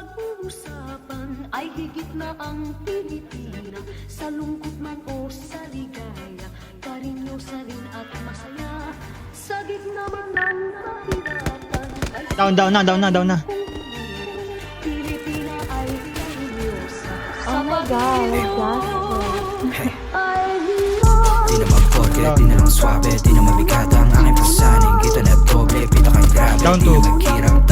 pag-uusapan ay higit na ang Pilipina. Sa lungkot man o sa ligaya, karinyosa rin at masaya. Sa gitna man ng kahirapan ay Down na. Pilipina ay karinyosa. Sa Oh my God, Panginoon ay Di na mag-forget, di na lang swabe, di na mabigat ang aking pasaning. Kita na doble, pita kang grabe, Down di to. na maghirap.